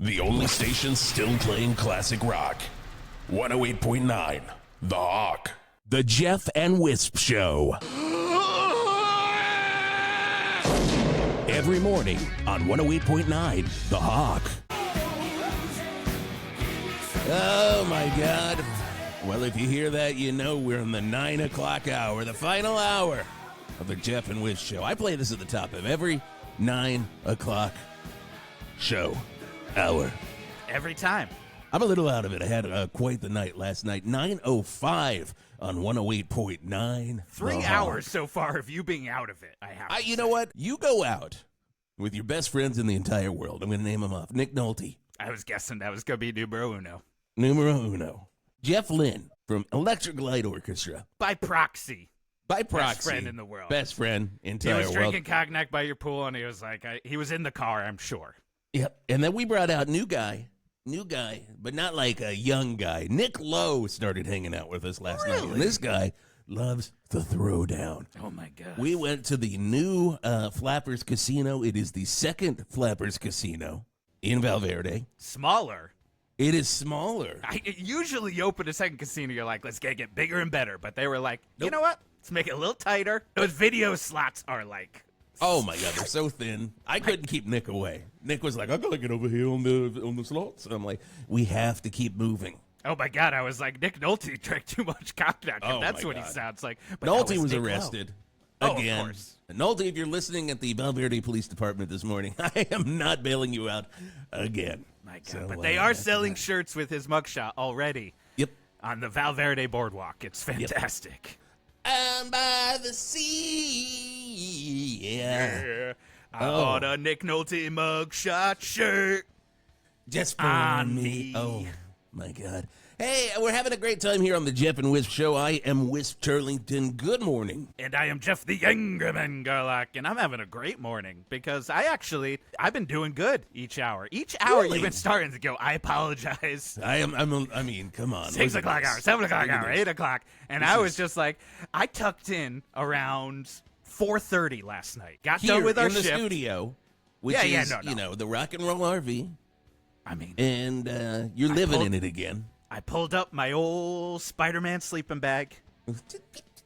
The only station still playing classic rock. 108.9, The Hawk. The Geoff and Whisp Show. Every morning on 108.9, The Hawk. Oh, my God. Well, if you hear that, you know we're in the 9 o'clock hour, the final hour of the Geoff and Whisp Show. I play this at the top of every 9 o'clock show hour. Every time. I'm a little out of it. I had quite the night last night. 9:05 on 108.9. 3 hours so far of you being out of it, I have to You say. know what? You go out with your best friends in the entire world. I'm going to name them off. Nick Nolte. I was guessing that was going to be numero uno. Numero uno. Jeff Lynne from Electric Light Orchestra. By proxy. By proxy. Best friend in the world. Best friend entire He world. was drinking cognac by your pool, and he was like, he was in the car, I'm sure. Yep. And then we brought out new guy, but not like a young guy. Nick Lowe started hanging out with us last night. And this guy loves to throw down. Oh, my God. We went to the new Flappers Casino. It is the second Flappers Casino in Val Verde. Smaller. It is smaller. Usually you open a second casino, you're like, let's get bigger and better. But they were like, you Nope. know what? Let's make it a little tighter. Those video slots are like... Oh, my God, they're so thin. I couldn't keep Nick away. Nick was like, I got to get over here on the slots. And I'm like, we have to keep moving. Oh, my God. I was like, Nick Nolte drank too much cognac. Oh, That's my what God. he sounds like. But that Nolte was Nick Lowe. arrested Oh, again. of course. Nolte, if you're listening at the Val Verde Police Department this morning, I am not bailing you out again. My God. So, but they are selling shirts with his mugshot already. Yep. On the Val Verde boardwalk. It's fantastic. I'm by the sea. Yeah. I bought a Nick Nolte mugshot shirt. Just for On me. me. Oh, my God. Hey, we're having a great time here on the Geoff and Whisp Show. I am Whisp Turlington. Good morning. And I am Jeff the Yangerman Garlock, and I'm having a great morning because I've been doing good each hour. Each hour Really? you've been starting to go, I apologize. I mean, come on. 6 look at o'clock this. hour, 7 o'clock Look at hour, this. 8 o'clock. And This I was is- just like, I tucked in around 4:30 last night. Got Here done with our in the shift. studio, which Yeah, is, no. the rock and roll RV, I mean, and you're living pulled- in it again. I pulled up my old Spider-Man sleeping bag.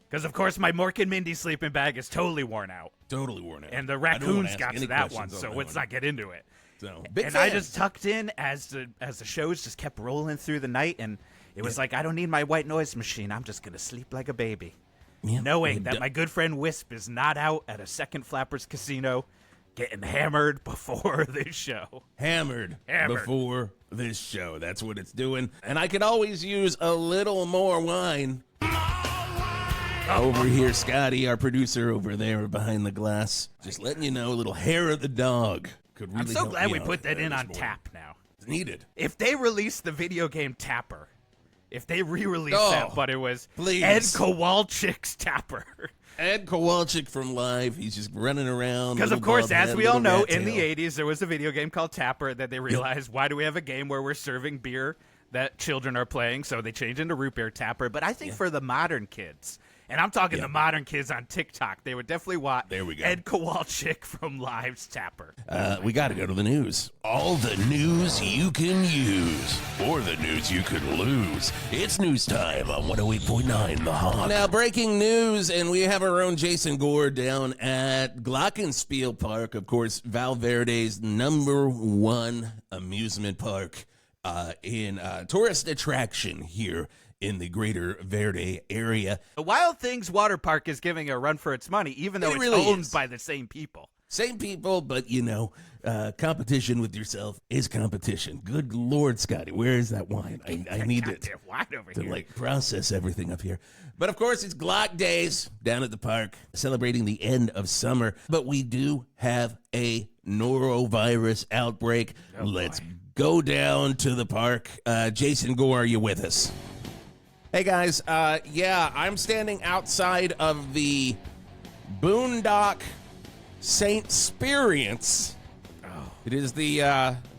Because, of course, my Mork and Mindy sleeping bag is totally worn out. Totally worn out. And the I don't wanna raccoons ask got any to that one, questions on so that let's one. not get into it. So, big And fan. I just tucked in as the shows just kept rolling through the night, and it was like, I don't need my white noise machine. I'm just going to sleep like a baby. Yeah, Knowing and, that my good friend Wisp is not out at a second Flappers Casino getting hammered before this show. Hammered Hammered. before this show. That's what it's doing. And I could always use a little more wine. Over here, Scotty, our producer over there behind the glass, just letting you know, a little hair of the dog could really I'm so help glad me we out put that in this on morning. tap now. It's needed. If they release the video game Tapper, if they re-release Oh, that, but it was please. Ed Kowalczyk's Tapper. Ed Kowalczyk from Live, he's just running around. Because, of little course, bald as head, we all little know, rat in the tail. 80s, there was a video game called Tapper that they realized, why do we have a game where we're serving beer that children are playing? So they changed into root beer Tapper. But I think for the modern kids, and I'm talking the modern kids on TikTok, they would definitely want There we go. Ed Kowalczyk from Live's Tapper. We got to go to the news. All the news you can use, or the news you could lose. It's news time on 108.9 The Hawk. Now, breaking news, and we have our own Jason Gore down at Glockenspiel Park, of course, Val Verde's #1 amusement park in tourist attraction here in the greater Verde area. The Wild Things Water Park is giving a run for its money, even though It it's really owned is. by the same people. Same people, but, competition with yourself is competition. Good Lord, Scotty, where is that wine? I need it Goddamn wine over to, here. process everything up here. But, of course, it's Glock Days down at the park, celebrating the end of summer. But we do have a norovirus outbreak. Let's go down to the park. Jason Gore, are you with us? Hey, guys. I'm standing outside of the Boondock Saint Experience. It is the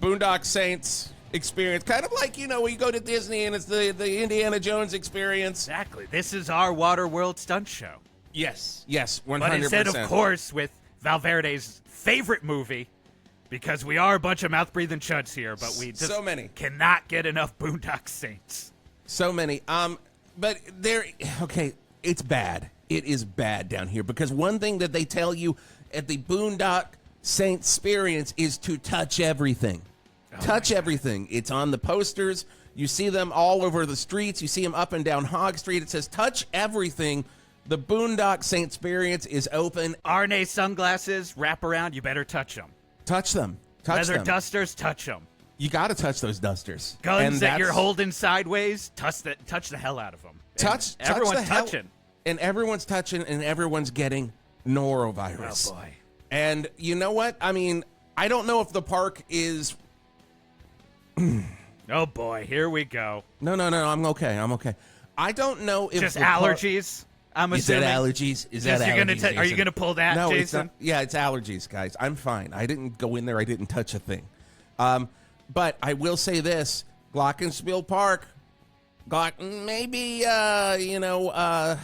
Boondock Saints experience, kind of like, when you go to Disney and it's the Indiana Jones experience. Exactly. This is our Water World stunt show. Yes, 100%. But instead, of course, with Val Verde's favorite movie, because we are a bunch of mouth-breathing chuds here, but we just so many. cannot get enough Boondock Saints. So many. But okay, it's bad. It is bad down here because one thing that they tell you at the Boondock Saints experience is to touch everything. Touch everything. It's on the posters. You see them all over the streets. You see them up and down Hog Street. It says touch everything. The Boondock Saints experience is open. RNA sunglasses, wrap around, you better touch them. Touch them. Touch Leather them. dusters, touch them. You got to touch those dusters. Guns that you're holding sideways, touch the hell out of them. Everyone's touching. And everyone's touching, and everyone's getting norovirus. Oh, boy. And you know what? I mean, I don't know if the park is... Oh, boy. Here we go. No. I'm okay. I don't know if... Just allergies, I'm assuming. Is that allergies? Is that allergies? Are you going to pull that, no, Jason? It's not, yeah, it's allergies, guys. I'm fine. I didn't go in there. I didn't touch a thing. But I will say this. Glockenspiel Park, maybe, I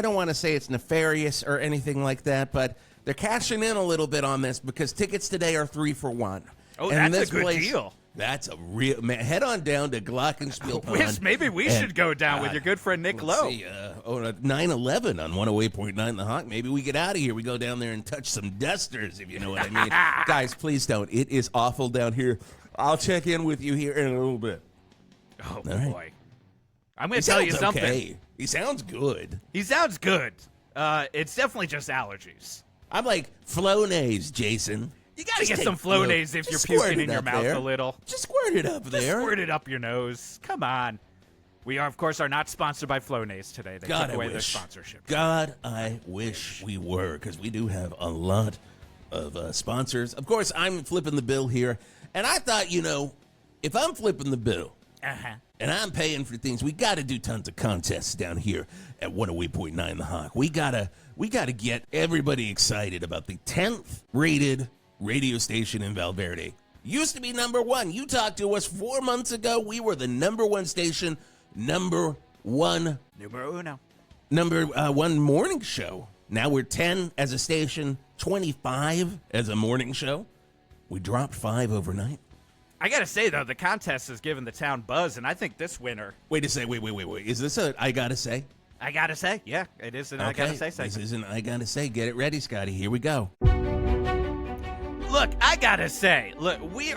don't want to say it's nefarious or anything like that, but they're cashing in a little bit on this because tickets today are 3 for 1. Oh, and that's a good deal. That's a real man. Head on down to Glockenspiel Pond. Maybe we should go down with your good friend Nick Lowe. 9/11 on 108.9 The Hawk. Maybe we get out of here. We go down there and touch some dusters, if you know what I mean. Guys, please don't. It is awful down here. I'll check in with you here in a little bit. Oh, boy. I'm going to tell you something. Okay. He sounds good. He sounds good. It's definitely just allergies. I'm like Flonase, Jason. You got to get some Flonase if you're puking in your mouth a little. Just squirt it up there. Just squirt it up your nose. Come on. We are, of course, not sponsored by Flonase today. They took away their sponsorship. God, I wish we were, because we do have a lot of sponsors. Of course, I'm flipping the bill here, and I thought, if I'm flipping the bill and I'm paying for things, we got to do tons of contests down here at 108.9 The Hawk. We gotta get everybody excited about the 10th rated radio station in Val Verde. Used to be number 1. You talked to us 4 months ago. We were the number 1 station, number 1 morning show. Now we're 10 as a station, 25 as a morning show. We dropped 5 overnight. I gotta say, though, the contest has given the town buzz, and I think this winner... Wait. Is this a I gotta say? I gotta say, yeah, it is an I gotta say segment. This is an I gotta say. Get it ready, Scotty. Here we go. Look, I gotta say,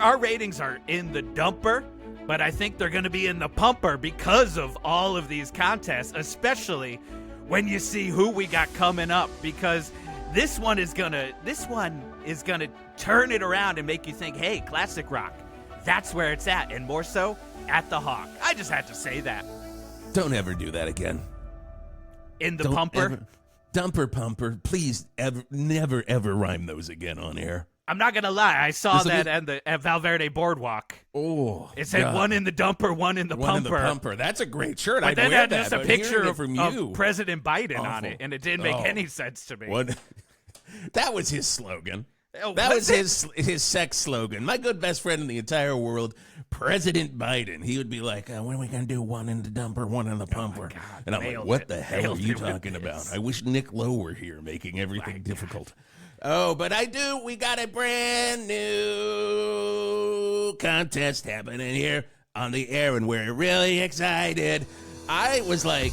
our ratings are in the dumper, but I think they're gonna be in the pumper because of all of these contests, especially when you see who we got coming up, because this one is gonna turn it around and make you think, hey, classic rock, that's where it's at, and more so at the Hawk. I just had to say that. Don't ever do that again. In the pumper? Dumper pumper. Please never ever rhyme those again on air. I'm not going to lie. I saw that at Val Verde Boardwalk. Oh, it said one in the dumper, one in the pumper. One in the pumper. That's a great shirt. But then wear that. Just a picture of you. President Biden on it, and it didn't make any sense to me. That was his slogan. Oh, that was his sex slogan. My good best friend in the entire world, President Biden. He would be like, when are we going to do one in the dumper, one in the pumper? God, and I'm like, what the hell are you talking about? I wish Nick Lowe were here making everything difficult. God. Oh, but we got a brand new contest happening here on the air, and we're really excited. I was like,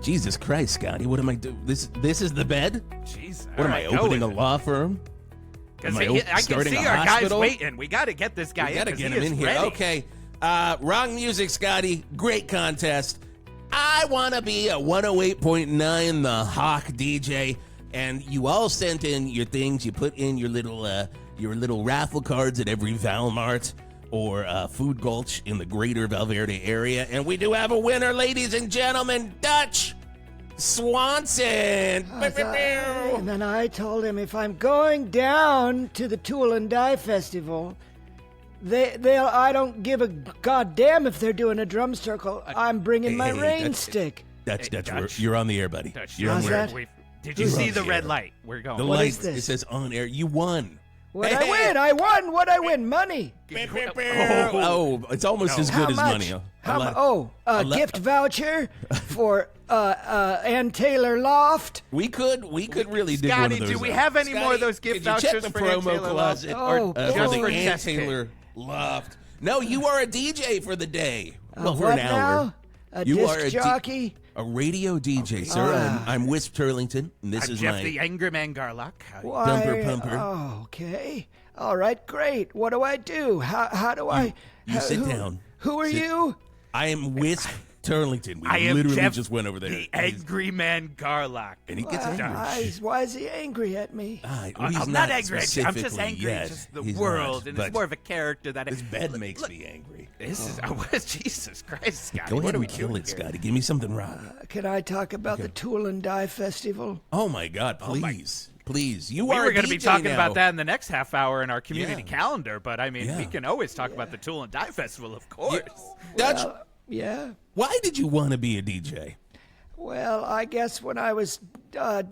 Jesus Christ, Scotty, what am I doing? This is the bed? Jeez. What am I, opening a law firm? Because I can see our guys waiting. We got to get this guy in. We got to get him in here. Ready. Okay. Wrong music, Scotty. Great contest. I want to be a 108.9 The Hawk DJ. And you all sent in your things. You put in your little raffle cards at every Valmart or Food Gulch in the greater Val Verde area. And we do have a winner, ladies and gentlemen, Dutch Swanson. And then I told him if I'm going down to the Tool and Die Festival, I don't give a goddamn if they're doing a drum circle. I'm bringing my rain stick. Dutch, you're on the air, buddy. Dutch, you're on the air. Did you see the red light? We're going. The light, it says on air. You won. What'd I win? I won. What'd I win? Money. Oh, it's almost as good as money. A gift voucher for Ann Taylor Loft. We could really dig Scotty, one of those. do we have any more of those gift could you check vouchers the for Ann promo Taylor closet Loft? for just the for Ann testing? Taylor Loft? No, you are a DJ for the day. Well, for What an hour. now? A You disc are a jockey? A radio DJ, sir. I'm Wisp Turlington, and this is Jeff my the Angry Man Garlock. Dumper Pumper. Oh, okay. All right, great. What do I do? How do I... You sit down. Who are you? I am Wisp Turlington. We I am literally Jeff just went over there. the Angry Man Garlock. And he gets angry. Why is he angry at me? He's I'm not angry at you. I'm just specifically angry yet. at just the He's world, not, and but it's more of a character that... his bed makes me angry. This is... Jesus Christ, Scotty. Go what ahead are we and kill doing it, here? Scotty. Give me something raw. Can I talk about the Tool and Die Festival? Oh, my God. Please. Please. You We are were going to be talking about that in the next half hour in our community Yeah. calendar, but I mean, we Yeah. can always talk about the Tool and Die Festival, of course. Dutch, Yeah. why did you want to be a DJ? Well, I guess when I was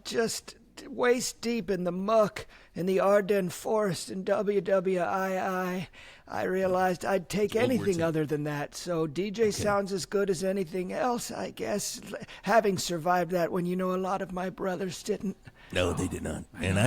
just waist deep in the muck in the Ardennes Forest in WWII, I realized I'd take anything other than that. So DJ sounds as good as anything else, I guess, having survived that when a lot of my brothers didn't. No, they did not. And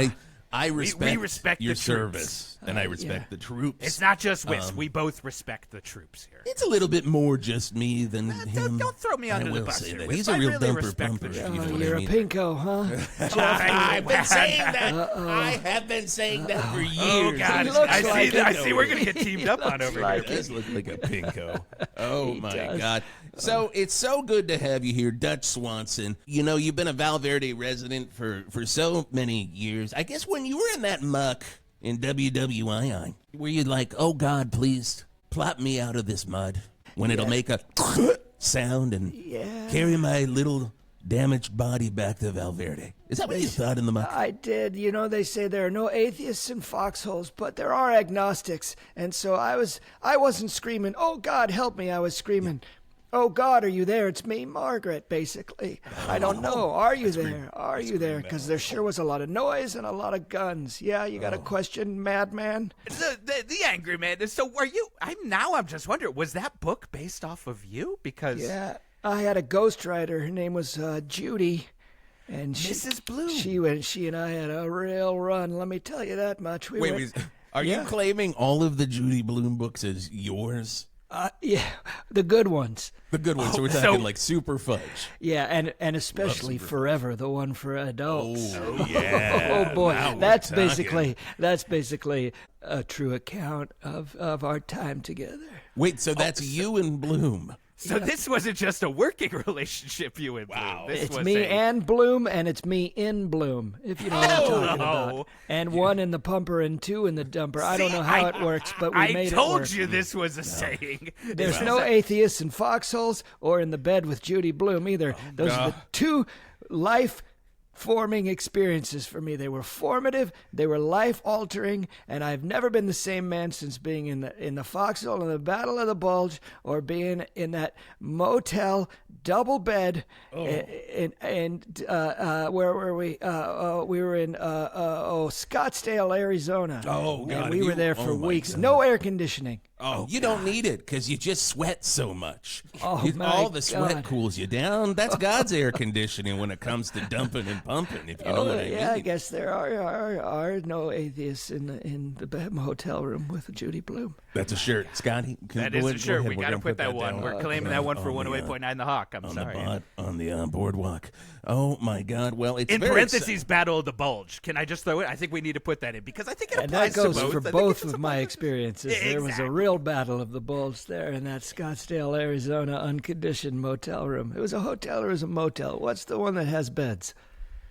I respect, respect your the troops. service, and I respect the troops. It's not just Wisp. We both respect the troops here. It's a little bit more just me than him. Don't throw me under I the will bus say here, that. Wisp. He's a I real really dumper respect the bumper. troops. You know what You're I a mean? pinko, huh? I've been saying that. I have been saying that for years. Oh, God. He looks I like see. it. I see we're going to get teamed up on over like here. He does look like a pinko. Oh, my does. God. So it's so good to have you here, Dutch Swanson. You've been a Val Verde resident for so many years. I guess when you were in that muck in WWII, were you like, oh, God, please plop me out of this mud when it'll make a sound and carry my little damaged body back to Val Verde? Is that what you thought in the muck? I did. They say there are no atheists in foxholes, but there are agnostics. And so I wasn't screaming, oh, God, help me. I was screaming, oh, God, are you there? It's me, Margaret, basically. I don't know. Are you there? Are you there? Because there sure was a lot of noise and a lot of guns. Yeah, you got a question, madman? The Angry Man. So are you... I'm just wondering, was that book based off of you? Because... Yeah, I had a ghostwriter. Her name was Judy. And Mrs. Blume. She and I had a real run. Let me tell you that much. Wait, are you claiming all of the Judy Blume books as yours? Yeah, the good ones. The good ones. So we're talking like Super Fudge. Yeah, and especially Forever, the one for adults. Oh, yeah. Oh boy, Now we're that's talking. basically a true account of our time together. Wait, so that's you and Bloom. So this wasn't just a working relationship, you and Bloom. Wow. This It's was me a... and Bloom, and it's me in Bloom, if you know what I'm talking about. And one in the pumper and two in the dumper. I don't know how it works, but we made it work. I told you this was a saying. There's no atheists in foxholes or in the bed with Judy Blume either. Those are the two life-forming experiences for me. They were formative, they were life-altering, and I've never been the same man since being in the foxhole in the Battle of the Bulge or being in that motel double bed. And where were we? We were in Scottsdale, Arizona. Oh, God. And we were there for Oh, my weeks. God. No air conditioning. Oh, you don't need it because you just sweat so much. Oh, my all the sweat God. cools you down. That's God's air conditioning when it comes to dumping and pumping, if you know what I mean. I guess there are no atheists in the hotel room with Judy Blume. That's a shirt. Scotty, That is a shirt. We got to put that one. We're claiming that one for on the, 108.9 The Hawk. I'm on sorry. on the boardwalk. Oh, my God. Well, it's In very parentheses, Battle of the Bulge. Can I just throw it? I think we need to put that in because I think it And that applies goes to both. for I think both it's of my both. experiences. There was a Exactly. real battle of the bulge there in that Scottsdale, Arizona unconditioned motel room. It was a hotel or it was a motel? What's the one that has beds?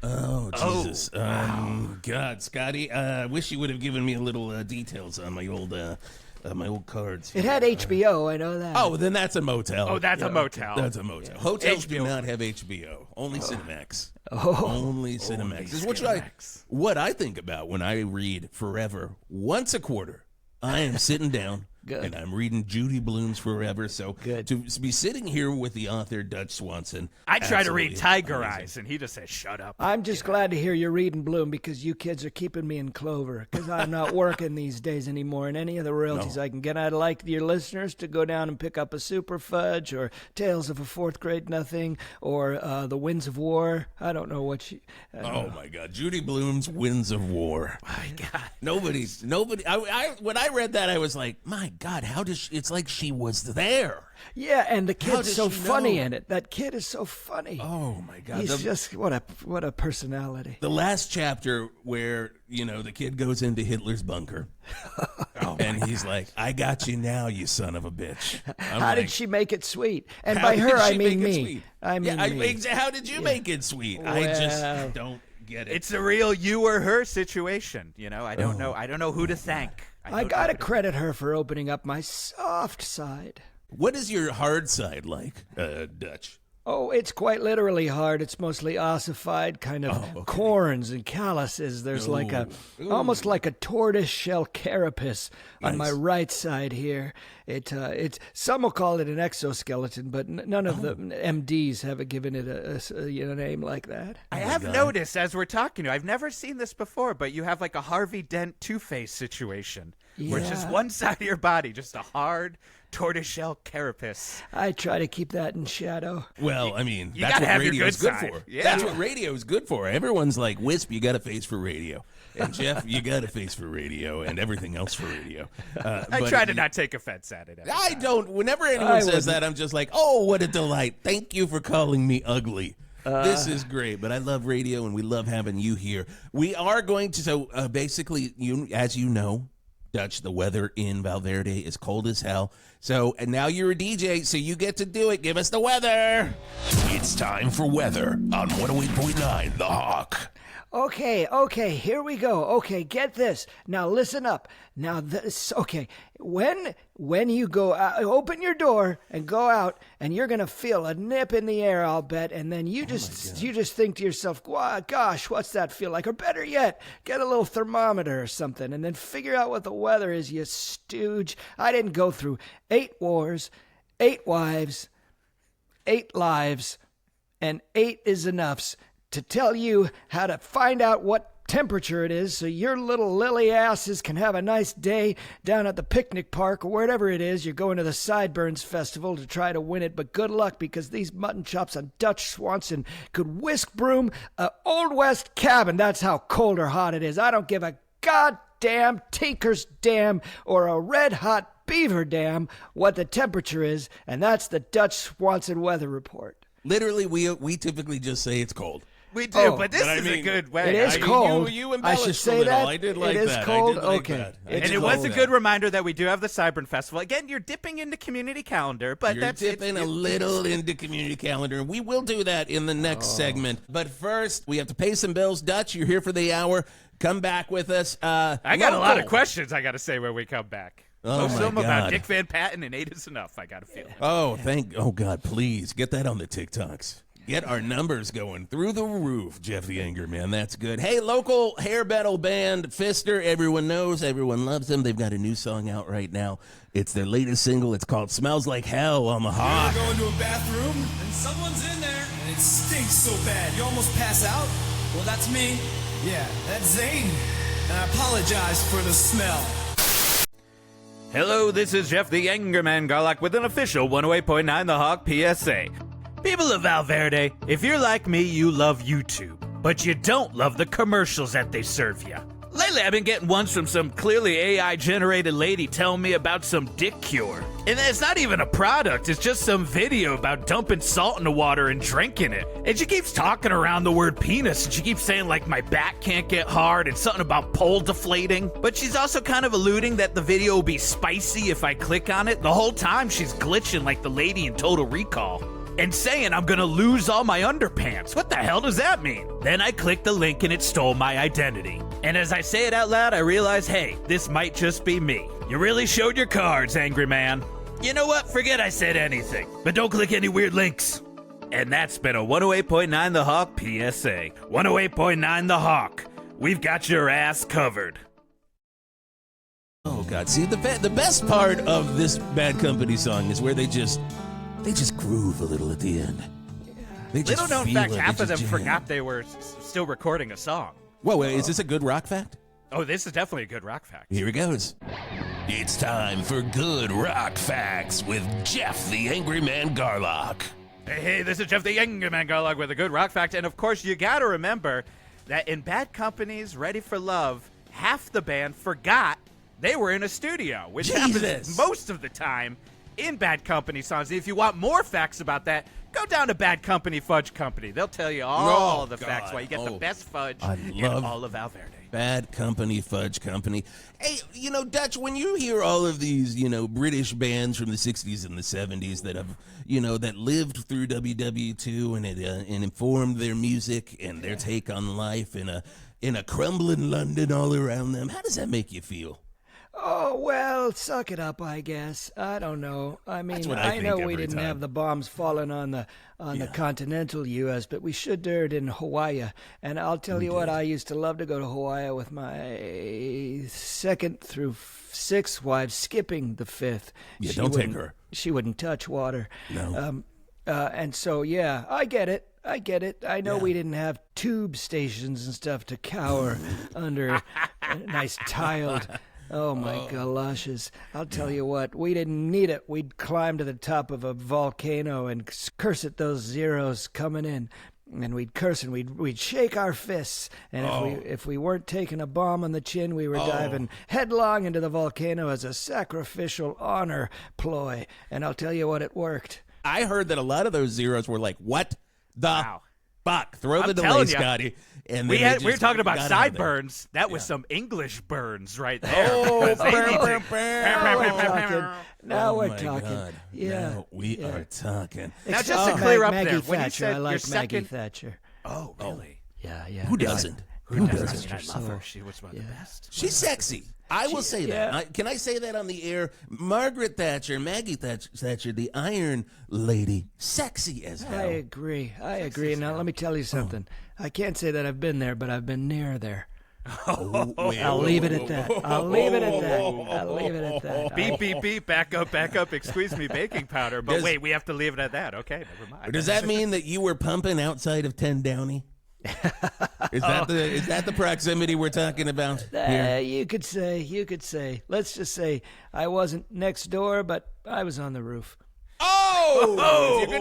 Oh, Jesus. God, Scotty, I wish you would have given me a little details on my old cards. It had HBO, I know that. Oh, then that's a motel. Oh, that's a motel. That's a motel. Hotels do HBO. not have HBO. Only Cinemax. Oh. Only Cinemax. This is what I think about when I read Forever once a quarter. I am sitting down Good. And I'm reading Judy Blume's Forever. So Good. to be sitting here with the author, Dutch Swanson. I try to read absolutely Tiger amazing. Eyes, and he just says, shut up. I'm just glad to hear you're reading Bloom because you kids are keeping me in clover because I'm not working these days anymore. And any of the royalties I can get, I'd like your listeners to go down and pick up a Super Fudge or Tales of a Fourth Grade Nothing or The Winds of War. I don't know what she... Oh, my God. Judy Blume's Winds of War. My God. Nobody. When I read that, I was like, my God, how does it's like she was there. Yeah, and the How kid's does so she funny know? in it. That kid is so funny. Oh, my God. He's just, what a personality. The last chapter where, the kid goes into Hitler's bunker. And he's like, I got you now, you son of a bitch. How did she make it sweet? And How by did her, I she mean make it me. sweet? I mean me. How did you make it sweet? I just don't get it. It's a real you or her situation. I don't know. I don't know who to thank. I gotta credit her for opening up my soft side. What is your hard side like, Dutch? Oh, it's quite literally hard. It's mostly ossified, kind of corns and calluses. There's almost like a tortoise shell carapace on my right side here. It's some will call it an exoskeleton, but none of the MDs have given it a name like that. I have noticed as we're talking, I've never seen this before, but you have like a Harvey Dent Two-Face situation, where it's just one side of your body, just a hard tortoiseshell carapace. I try to keep that in shadow. Well, I mean, You that's gotta what have your radio is good good side. for. Yeah. That's what radio is good for. Everyone's like, Wisp, you got a face for radio. And Geoff, you got a face for radio and everything else for radio. I try to not take offense at it. I don't. Whenever anyone says that, I'm just like, oh, what a delight. Thank you for calling me ugly. This is great, but I love radio, and we love having you here. We are going to, basically, as you know, Dutch, the weather in Val Verde is cold as hell. So, and now you're a DJ, so you get to do it. Give us the weather. It's time for weather on 108.9 The Hawk. Okay, here we go. Okay, get this. Now listen up. Now this, okay, when you go out, open your door and go out, and you're gonna feel a nip in the air, I'll bet, and then you just think to yourself, gosh, what's that feel like? Or better yet, get a little thermometer or something, and then figure out what the weather is, you stooge. I didn't go through 8 wars, 8 wives, 8 lives, and 8 is enoughs to tell you how to find out what temperature it is so your little lily asses can have a nice day down at the picnic park or wherever it is. You're going to the Sideburns Festival to try to win it, but good luck because these mutton chops on Dutch Swanson could whisk broom a Old West cabin. That's how cold or hot it is. I don't give a goddamn Tinker's Dam or a red hot beaver dam what the temperature is, and that's the Dutch Swanson weather report. Literally, we typically just say it's cold. We do, but this but I is a mean, good way. It is cold. You I embellished should a say little. that. I did like it is that. cold. I did like Okay. that. It's And it cold. was a good reminder that we do have the Sideburn Festival. Again, you're dipping into community calendar, but You're that's dipping a little into community calendar, and we will do that in the next segment. But first, we have to pay some bills. Dutch, you're here for the hour. Come back with us. I got a lot of questions I got to say when we come back. Oh, Most of my them about God. Dick Van Patten and 8 is enough, I got a feeling. Oh, God, please get that on the TikToks. Get our numbers going through the roof, Geoff the Anger Man. That's good. Hey, local hair metal band, Fister. Everyone knows, everyone loves them. They've got a new song out right now. It's their latest single. It's called Smells Like Hell on the Hawk. You ever go into a bathroom and someone's in there and it stinks so bad you almost pass out? Well, that's me. Yeah, that's Zane. And I apologize for the smell. Hello, this is Geoff the Anger Man Garlock with an official 108.9 The Hawk PSA. People of Val Verde, if you're like me, you love YouTube, but you don't love the commercials that they serve you. Lately, I've been getting ones from some clearly AI-generated lady telling me about some dick cure. And it's not even a product, it's just some video about dumping salt in the water and drinking it. And she keeps talking around the word penis, and she keeps saying, like, my back can't get hard, and something about pole deflating. But she's also kind of alluding that the video will be spicy if I click on it. The whole time, she's glitching like the lady in Total Recall. And saying I'm gonna lose all my underpants. What the hell does that mean? Then I clicked the link and it stole my identity. And as I say it out loud, I realize, hey, this might just be me. You really showed your cards, angry man. You know what? Forget I said anything. But don't click any weird links. And that's been a 108.9 The Hawk PSA. 108.9 The Hawk. We've got your ass covered. Oh, God. See, the best part of this Bad Company song is where they just groove a little at the end. They just Little known feel fact, it. half They of them just forgot they were still recording a song. Whoa, wait, is this a good rock fact? Oh, this is definitely a good rock fact. Here it goes. It's time for Good Rock Facts with Geoff the Angry Man Garlock. Hey, this is Geoff the Angry Man Garlock with a good rock fact. And of course, you got to remember that in Bad Company's Ready for Love, half the band forgot they were in a studio, which happens most of the time in Bad Company songs. If you want more facts about that, go down to Bad Company Fudge Company. They'll tell you all the facts why you get the best fudge in all of Val Verde. Bad Company Fudge Company. Hey, Dutch, when you hear all of these, British bands from the 60s and the 70s that have, that lived through WWII and informed their music and their take on life in a crumbling London all around them, how does that make you feel? Oh, well, suck it up, I guess. I don't know. I mean, I know we didn't have the bombs falling on the continental U.S., but we should do it in Hawaii. And I'll tell you what, I used to love to go to Hawaii with my second through sixth wife, skipping the fifth. Yeah, don't take her. She wouldn't touch water. No. And so, yeah, I get it. I know we didn't have tube stations and stuff to cower under a nice tiled... Oh, my galoshes. I'll tell you what, we didn't need it. We'd climb to the top of a volcano and curse at those zeros coming in. And we'd curse and we'd shake our fists. And if we weren't taking a bomb on the chin, we were diving headlong into the volcano as a sacrificial honor ploy. And I'll tell you what, it worked. I heard that a lot of those zeros were like, what the fuck? Throw the delay, telling ya. Scotty. And We were talking about sideburns. That was some English burns right there. Oh, Now we're my talking. God. Yeah. Now we are talking. Now, just to clear up Maggie there, when you Thatcher. said I like your Maggie second... Thatcher. Oh, really? Yeah. Who doesn't? Who doesn't? I love her. She was one of the best. She's sexy. I will say that. Can I say that on the air? Margaret Thatcher, Maggie Thatcher, the Iron Lady, sexy as hell. I agree. Now, let me tell you something. I can't say that I've been there, but I've been near there. I'll leave it at that. Beep, beep, beep. Back up. Excuse me, baking powder. But wait, we have to leave it at that. Okay, never mind. Does that mean that you were pumping outside of 10 Downey? Is that the proximity we're talking about here? You could say. Let's just say I wasn't next door, but I was on the roof. If you're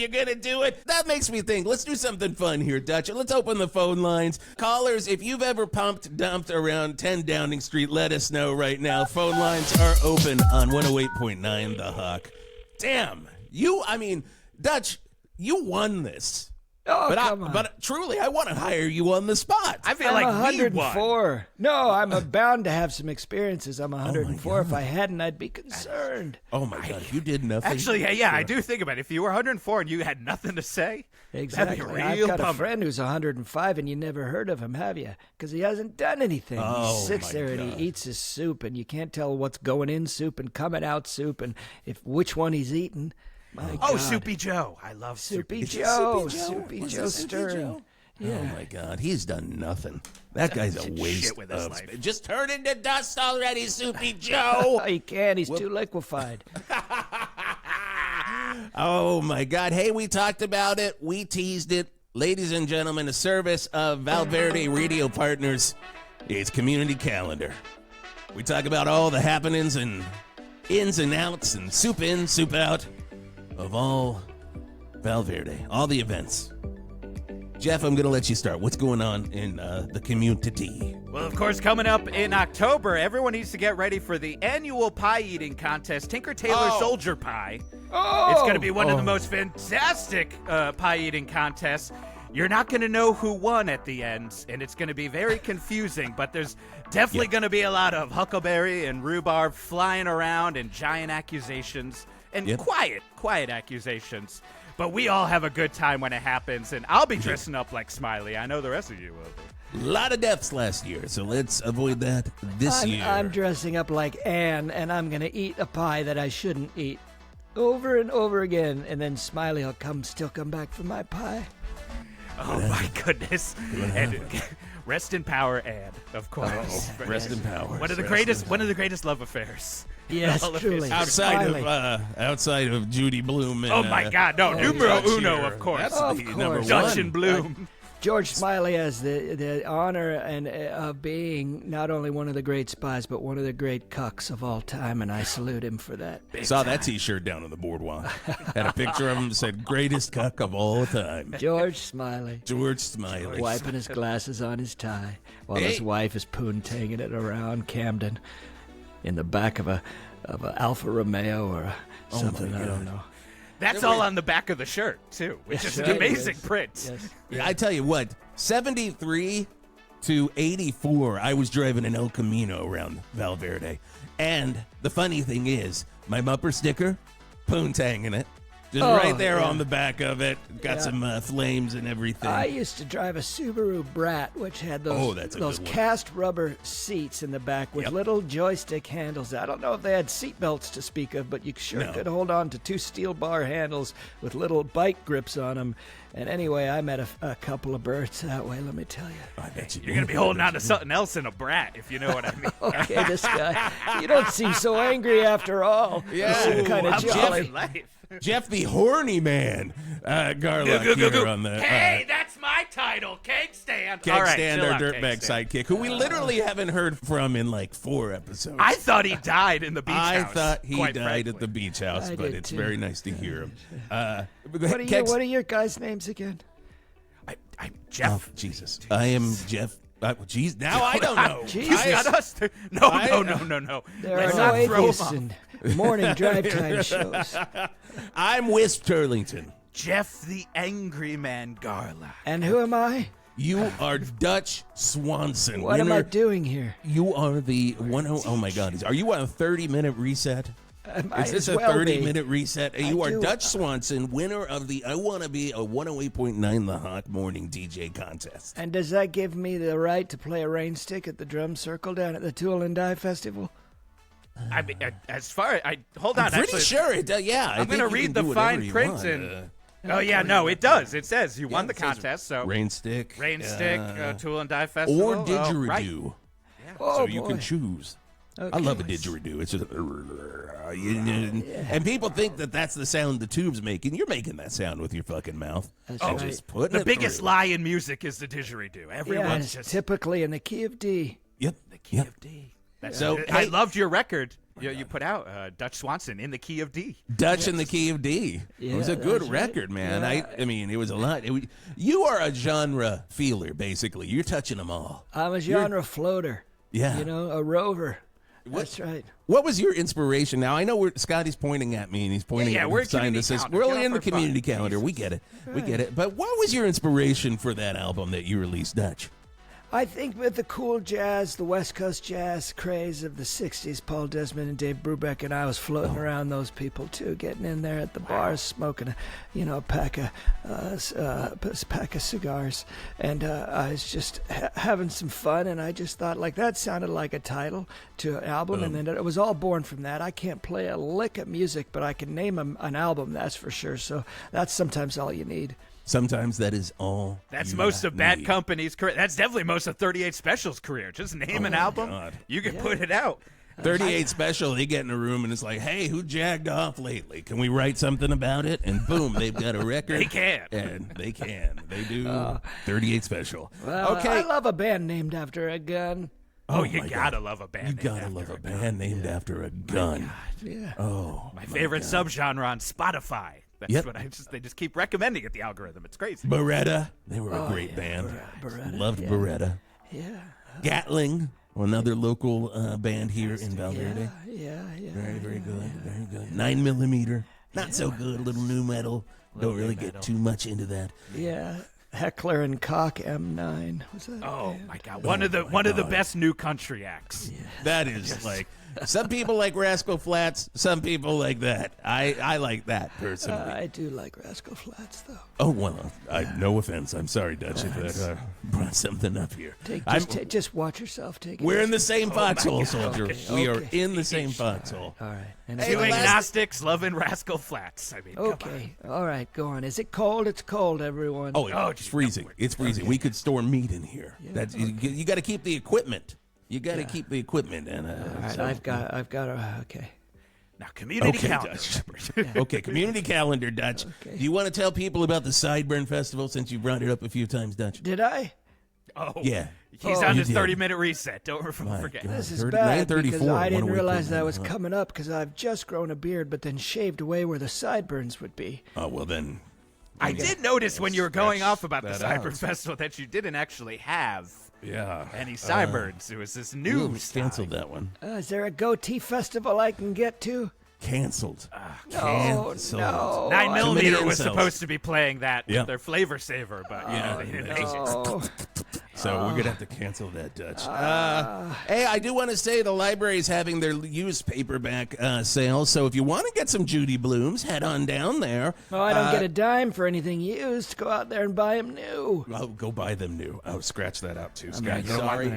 gonna do it. That makes me think. Let's do something fun here, Dutch. Let's open the phone lines. Callers, if you've ever dumped around 10 Downing Street, let us know right now. Phone lines are open on 108.9 The Hawk. Damn, Dutch, you won this. Oh, come on. But truly, I want to hire you on the spot. I feel I'm like 104. we won. No, I'm bound to have some experiences. I'm 104. If I hadn't, I'd be concerned. Oh, my God. You did nothing. Actually, I do think about it. If you were 104 and you had nothing to say, Exactly. that'd be a I've real got bummer. a friend who's 105, and you never heard of him, have you? Because he hasn't done anything. He sits there and he eats his soup, and you can't tell what's going in soup and coming out soup, and which one he's eating. My God. Soupy Joe. I love Soupy Soupy Joe. Soupy Joe? Soupy Was Joe it Soupy Stern. Joe? Yeah. Oh, my God. He's done nothing. That guy's a waste with his of life. space. Just turn into dust already, Soupy Joe. He can't. He's too liquefied. Oh, my God. Hey, we talked about it. We teased it. Ladies and gentlemen, a service of Val Verde Radio Partners. It's Community Calendar. We talk about all the happenings and ins and outs and soup in, soup out of all Val Verde, all the events. Geoff, I'm going to let you start. What's going on in the community? Well, of course, coming up in October, everyone needs to get ready for the annual pie eating contest, Tailor Soldier Pie. It's going to be one of the most fantastic pie eating contests. You're not going to know who won at the end, and it's going to be very confusing, but there's definitely going to be a lot of huckleberry and rhubarb flying around and giant accusations and quiet accusations. But we all have a good time when it happens, and I'll be dressing up like Smiley. I know the rest of you will be. A lot of deaths last year, so let's avoid that this year. I'm dressing up like Anne, and I'm going to eat a pie that I shouldn't eat over and over again, and then Smiley will still come back for my pie. Oh, my goodness. And Rest in power, Ed, of course. Rest in power. One of the greatest love affairs. Yes, All of truly. history. Outside of Judy Blume. And, Oh my God! No, numero uno, of course. That's Of the course. number one. Dutch and Bloom. George Smiley has the honor and of being not only one of the great spies, but one of the great cucks of all time, and I salute him for that. Saw that T-shirt down on the boardwalk. Had a picture of him that said "Greatest cuck of all time." George Smiley. George Smiley. Wiping his glasses on his tie while his Hey. wife is poontanging it around Camden in the back of a Alfa Romeo or something. I don't know. That's all on the back of the shirt too, which is an Right. amazing print. Yes. I tell you what, 73 to 84, I was driving an El Camino around Val Verde. And the funny thing is, my bumper sticker, poontanging it. Just right there on the back of it. Got some flames and everything. I used to drive a Subaru Brat, which had that's a those good one. cast rubber seats in the back with little joystick handles. I don't know if they had seat belts to speak of, but you sure No. could hold on to two steel bar handles with little bike grips on them. And anyway, I met a couple of birds that way, let me tell you. I bet you You're gonna be holding on to something else in a brat, if you know what I mean. Okay, this guy, you don't seem so angry after all. Yeah. You seem kind of I'm jolly. loving life. Jeff the Horny Man. Garlock here on the Hey, that's my title, Cake Stand. Keg All right, Stand, chill our out, Cake dirtbag Stand. sidekick, who we literally haven't heard from in like 4 episodes. I thought he died in the beach I house. thought he quite died frankly. at the beach house, I but did it's too. very nice to hear him. What are your guys' names again? I'm Jeff. Oh, Jesus. I am Jeff. Jeez, now I don't know. Jeez. You got us. No. There Let's are not no throw him atheists off. in morning drive time shows. I'm Wisp Turlington. Jeff the Angry Man Garlock. And who am I? You are Dutch Swanson. What am I winner. doing here? You are the one. Oh my God! Are you on a 30-minute reset? Is this a 30-minute reset? You are do. Dutch Swanson, winner of the I Want to Be a 108.9 The Hawk Morning DJ contest. And does that give me the right to play a rain stick at the drum circle down at the Tool and Die Festival? I mean, as far as hold on, I'm pretty actually, sure it does. Yeah, I'm going gonna to read the fine print and. Oh yeah, no, it does. It says you won the it says contest. So rain stick, Tool and Die Festival, or right. didgeridoo. Oh, So you boy. can choose. I Okay. love a didgeridoo. It's just, and people think that that's the sound the tube's making. You're making that sound with your fucking mouth. That's You're right. just putting The it biggest through. lie in music is the didgeridoo. Yeah, Everyone's it's just typically in the key of D. Yep. the key of D. So, I hey- loved your record. You put out Dutch Swanson in the key of D. Dutch in the key of D. It was Yeah, a good that's right. record, man. Yeah. I mean, it was a lot. You are a genre feeler, basically. You're touching them all. I'm a genre floater. Yeah. You know, a rover. That's right. What was your inspiration? Now I know Scotty's pointing at me, and he's pointing Yeah, at we're the sign community that says calendar. we're Get only off in the our phone. community calendar. We get it. We get it. But what was your inspiration for that album that you released, Dutch? I think with the cool jazz, the West Coast jazz craze of the 60s, Paul Desmond and Dave Brubeck and I was floating around those people too, getting in there at the bars, smoking a pack of cigars. And I was just having some fun, and I just thought, like, that sounded like a title to an album, and then it was all born from that. I can't play a lick of music, but I can name an album, that's for sure. So that's sometimes all you need. Sometimes that is all. That's you most of Bad need. Company's career. That's definitely most of 38 Special's career. Just name an album, God. you can put it out. 38 Special, they get in a room and it's like, hey, who jagged off lately? Can we write something about it? And boom, they've got a record. They can. And they can. They do 38 Special. Well, okay. I love a band named after a gun. Oh, my you God. gotta love a band. You named gotta after love a gun. band named after a gun. Yeah. Oh, My favorite subgenre on Spotify. That's Yep. what they just keep recommending it, the algorithm. It's crazy. Beretta. They were a great band. Beretta, Loved Beretta. Yeah. Gatling, another local band here in Val Verde. Yeah. Very, very good. Very good. 9mm. Not so good. A little new metal. Don't really get too much into that. Yeah. Heckler and Koch M9. Was that? Oh my God! One of the best new country acts. That is like Some people like Rascal Flats. Some people like that. I like that personally. I do like Rascal Flats, though. Oh, well, no offense. I'm sorry, Dutch, if that brought something up here. Just watch yourself. Take it. We're in the same foxhole, soldier. Okay, We are okay. in the same foxhole. All right. And Hey, Two the last- agnostics loving Rascal Flats. I mean, come on. okay. All right. Go on. Is it cold? It's cold, everyone. Oh, it's geez, freezing. It's freezing. We could store meat in here. That's you got to keep the equipment. You got to keep the equipment. And All right. so- I've got. Okay. Now, community Okay, calendar. Dutch. Okay, community calendar, Dutch. Okay. Do you want to tell people about the Sideburns Festival since you brought it up a few times, Dutch? Did I? Oh, Yeah. He's on You his did. 30-minute reset. Don't My forget. God. This is 30 bad 9:34, because I didn't 108.9, realize that was huh? coming up because I've just grown a beard, but then shaved away where the sideburns would be. Oh, well then. I did notice when you were going Scratch off about the that Sideburns out. Festival that you didn't actually have Yeah. any sideburns. It was this new Canceled that one. Is there a Goatee Festival I can get to? Canceled. No, Canceled. no. 9mm was incels. supposed to be playing that Yeah. with their flavor saver, but you know, they didn't make it. Oh, So we're going to have to cancel that, Dutch. Hey, I do want to say the library is having their used paperback sale. So if you want to get some Judy Blumes, head on down there. Oh, I don't get a dime for anything used. Go out there and buy them new. I'll go buy them new. Oh, scratch that out too, not Scott. gonna- Sorry.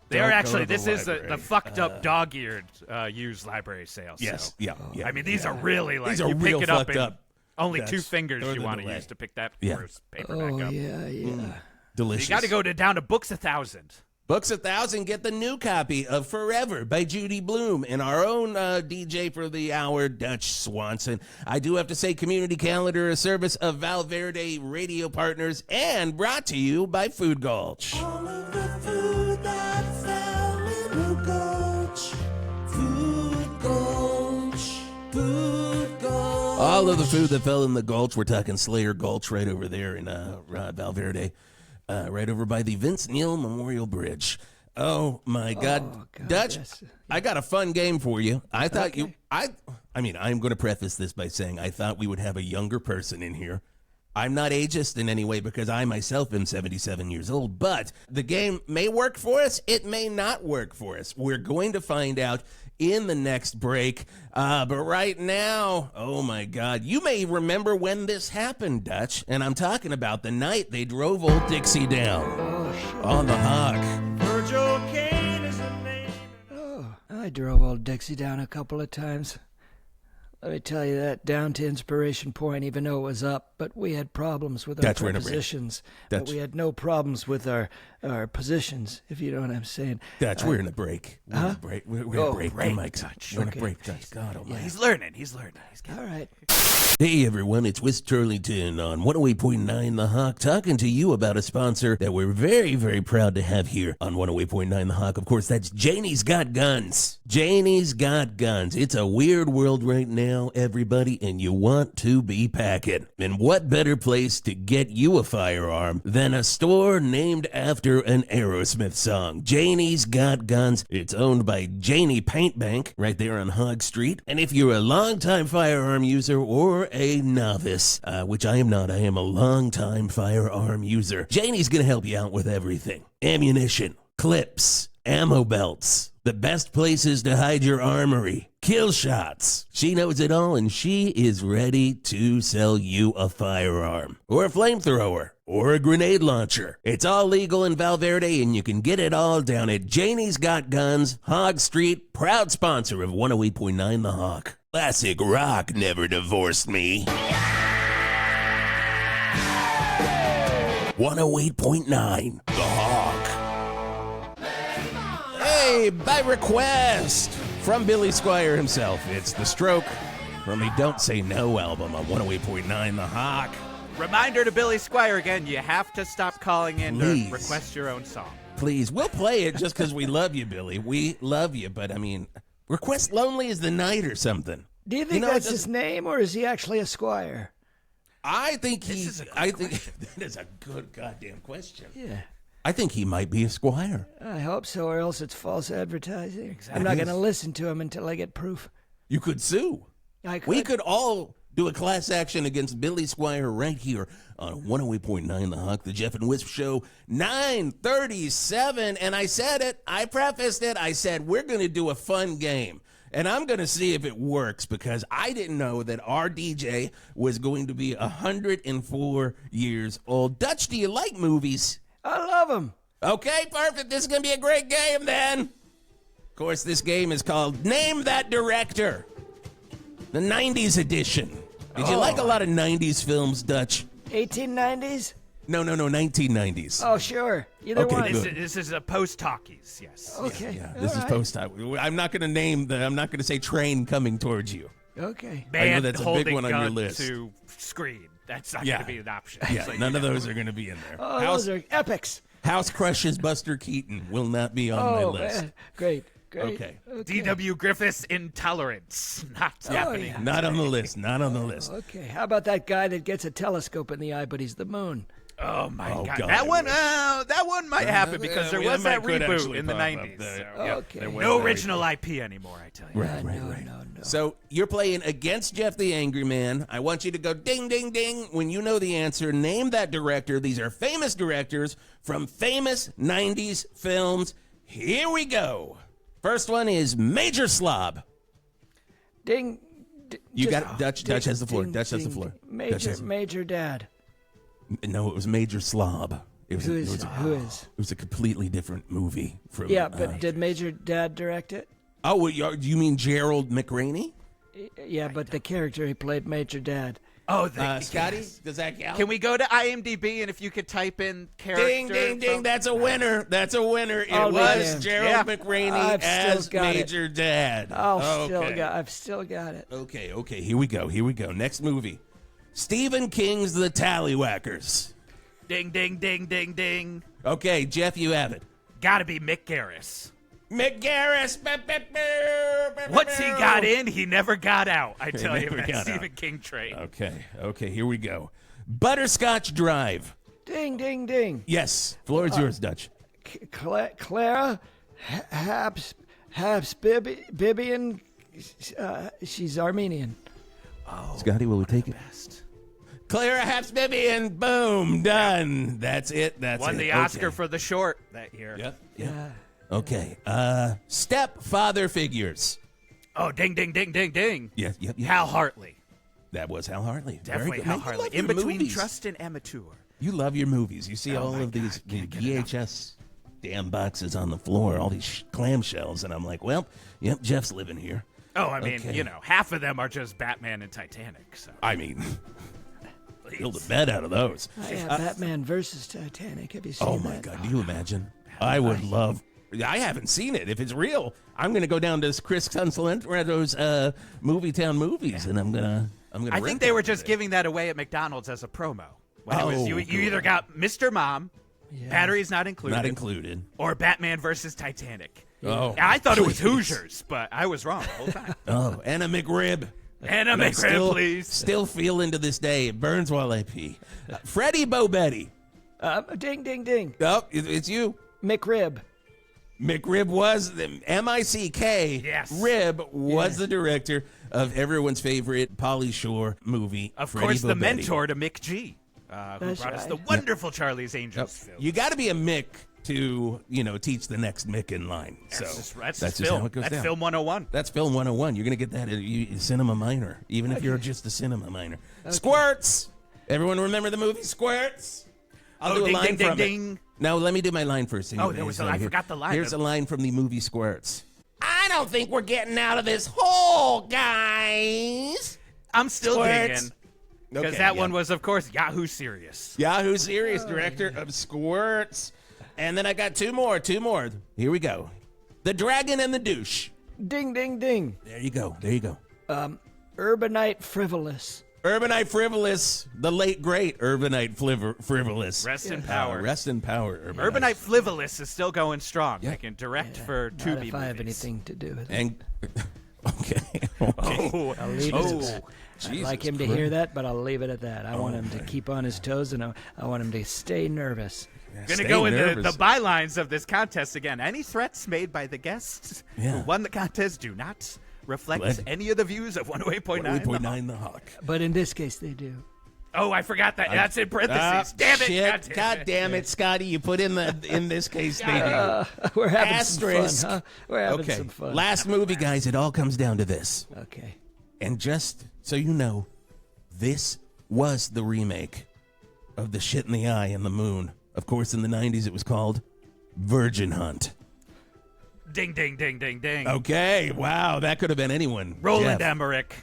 They Don't are go actually, to the this is the library. fucked up dog-eared used library sale. Yes. So. Yeah. Yeah. I mean, these are really like, These are you real pick it up fucked in up. only That's two fingers further you want to away. use to pick that Yeah. first paperback Oh, up. yeah. Delicious. You got to go down to Books 1,000. Books 1,000, get the new copy of Forever by Judy Blume and our own DJ for the hour, Dutch Swanson. I do have to say, Community Calendar, a service of Val Verde radio partners, and brought to you by Food Gulch. All of the food that fell in the gulch. Food gulch. Food gulch. All of the food that fell in the Gulch. We're talking Slayer Gulch right over there in Val Verde, right over by the Vince Neil Memorial Bridge. Oh my God, God, Dutch! yes. I got a fun game for you. I thought I mean, I'm going to preface this by saying I thought we would have a younger person in here. I'm not ageist in any way because I myself am 77 years old, but the game may work for us. It may not work for us. We're going to find out in the next break. But right now, oh my God, you may remember when this happened, Dutch, and I'm talking about the night they drove old Dixie down on the Hawk. Virgil Kane is the name. Oh, I drove old Dixie down a couple of times. Let me tell you that, down to Inspiration Point, even though it was up, but we had problems with our That's right, prepositions. That's- But we had no problems with our positions, if you know what I'm saying. Dutch, we're in a break. We're in a break. We're in a break. break, Mike, Dutch. we're in a Okay. break, Dutch. God almighty. He's learning. He's learning. He's getting All right. Hey everyone, it's Wisp Turlington on 108.9 The Hawk talking to you about a sponsor that we're very, very proud to have here on 108.9 The Hawk. Of course, that's Janie's Got Guns. Janie's Got Guns. It's a weird world right now, everybody, and you want to be packing. And what better place to get you a firearm than a store named after an Aerosmith song? Janie's Got Guns. It's owned by Janie Paint Bank right there on Hog Street. And if you're a longtime firearm user or a novice, which I am not, I am a longtime firearm user, Janie's going to help you out with everything. Ammunition, clips, ammo belts, the best places to hide your armory, kill shots. She knows it all, and she is ready to sell you a firearm or a flamethrower or a grenade launcher. It's all legal in Val Verde, and you can get it all down at Janie's Got Guns, Hog Street, proud sponsor of 108.9 The Hawk. Classic rock never divorced me. 108.9 The Hawk. Hey, by request from Billy Squire himself, it's The Stroke from the Don't Say No album on 108.9 The Hawk. Reminder to Billy Squire again, you have to stop calling in Please. to request your own song. Please, we'll play it just because we love you, Billy. We love you, but I mean, request Lonely as the Night or something. Do you think know, it that's his doesn't- name, or is he actually a squire? I think he. is a good I think that is a good goddamn question. Yeah. I think he might be a squire. I hope so, or else it's false advertising. I'm not going to listen to him until I get proof. You could sue. I could. We could all do a class action against Billy Squire right here on 108.9 The Hawk, the Geoff and Whisp Show, 9:37. And I said it, I prefaced it, I said, we're going to do a fun game. And I'm going to see if it works because I didn't know that our DJ was going to be 104 years old. Dutch, do you like movies? I love them. Okay, perfect. This is going to be a great game then. Of course, this game is called Name That Director, the 90s edition. Did you like a lot of 90s films, Dutch? 1890s? No, 1990s. Oh, sure. Either Okay, one. good. This is a post-talkies, yes. Okay. Yeah, this all is right. post-time. I'm not going to say train coming towards you. Okay. I know Band that's a big holding one on your gun list. to screen. That's not Yeah. going to be an option. Yeah, So you none of know. those are going to be in there. Oh, those are epics. House Crushes Buster Keaton will not be on my Oh, list. man. Great. Okay. D.W. Griffith's Intolerance. Not happening. yeah. Not on the list. Not on the list. Okay. How about that guy that gets a telescope in the eye, but he's the moon? Oh, my Oh, God. God, That I one, wish. that one might happen because there was that could reboot actually in the pop up 90s. there. So, Okay. there was no that. original IP anymore, I tell you. Right. No. So you're playing against Geoff the Angry Man. I want you to go ding, ding, ding when you know the answer. Name that director. These are famous directors from famous 90s films. Here we go. First one is Major Slob. Ding. You got it. Dutch has the floor. Ding, Dutch has the ding, floor. ding. Dutch has- Major Dad. No, it was Major Slob. It was, Who it is? was- Who is? It was a completely different movie. From, Yeah, but did Major Dad direct it? Oh, well, you mean Gerald McRaney? Yeah, but the character he played, Major Dad. Oh, Scotty, does that count? Can we go to IMDb and if you could type in character? Ding, ding, ding. from- That's a winner. That's a winner. It Oh, was damn. Gerald Yeah. McRaney I've still as got it. Major Dad. I've still got it. Okay. Here we go. Next movie. Stephen King's The Tallywhackers. Ding, ding, ding, ding, ding. Okay, Geoff, you have it. Gotta be Mick Garris. Mick Garris. Once he got in, he never got out. I tell you, never that got Stephen out. King train. Okay, here we go. Butterscotch Drive. Ding, ding, ding. Yes, floor is yours, Dutch. Clara Habsbibian. She's Armenian. Scotty, will we take it? Clara Habsbibian. Boom, done. That's it. Won the Oscar for The Short that year. Yep. Yeah. Okay. Stepfather figures. Oh, ding, ding, ding, ding, ding. Yep. Hal Hartley. That was Hal Hartley. Very Definitely good. Hal Man, you Hartley. love In your between movies. Trust and Amateur. You love your movies. You see all my of these God, can't get enough. VHS damn boxes on the floor, all these clamshells, and I'm like, well, yep, Jeff's living here. Oh, I mean, Okay. half of them are just Batman and Titanic. So I mean, build a bed out of those. I have Batman versus Titanic. Have you seen Oh that? my God, do you imagine? I would love. I haven't seen it. If it's real, I'm gonna go down to Chris Consulento's Movie Town Movies, and I'm gonna. I think they were just giving that away at McDonald's as a promo. When it was, Oh, you good. either got Mr. Mom, Yeah. Batteries Not Included, Not included. or Batman versus Titanic. Oh, I thought it was please. Hoosiers, but I was wrong the whole time. Oh, and a McRib. And a And I'm McRib, please. Still feeling to this day. It burns while I pee. Freddie Bobetti. Ding, ding, ding. Oh, it's you. McRib. McRib was the M-I-C-K. Yes. Rib was Yeah. the director of everyone's favorite Pauly Shore movie. Of Freddie course, the Bobetti. mentor to Mick G, who That's brought us right. the wonderful Charlie's Angels film. You got to be a Mick to teach the next Mick in line. So That's just film. how it goes That's down. film 101. That's film 101. You're gonna get that at cinema minor, even if you're just a cinema minor. Squirts. Everyone remember the movie Squirts? I'll do a ding, line ding, ding, from ding. it. Now let me do my line first. Oh, there was I forgot the line. Here's a line from the movie Squirts. I don't think we're getting out of this hole, guys. I'm still Squirts. digging. Because Okay, that yeah. one was, of course, Yahoo Serious. Yahoo Serious, director of Squirts. And then I got two more. Here we go. The Dragon and the Douche. Ding, ding, ding. There you go. Urbanite Frivolous. Urbanite Frivolous, the late great Urbanite Frivolous. Rest in power. Rest in power. Urbanite Frivolous is still going strong. Yeah. They can direct for Not Tubi if I have movies. anything to do with it. And okay. Oh, I'll leave it at oh. that. I'd Jesus like him to Christ. hear that, but I'll leave it at that. I want him to keep on his toes, and I want him to stay nervous. Gonna Stay go in nervous. the bylines of this contest again. Any threats made by the guests Yeah. who won the contest do not reflect any of the views of 108.9. 108.9 The Hawk. But in this case, they do. Oh, I forgot that. That's in parentheses. Damn it. Shit. God damn it, Scotty. You put in this case they do. We're having Asterisk. some fun, huh? We're having Okay. some fun. Last movie, guys. It all comes down to this. Okay. And just so you know, this was the remake of The Shit in the Eye and the Moon. Of course, in the 90s, it was called Virgin Hunt. Ding, ding, ding, ding, ding. Okay. Wow. That could have been anyone. Roland Jeff. Emmerich.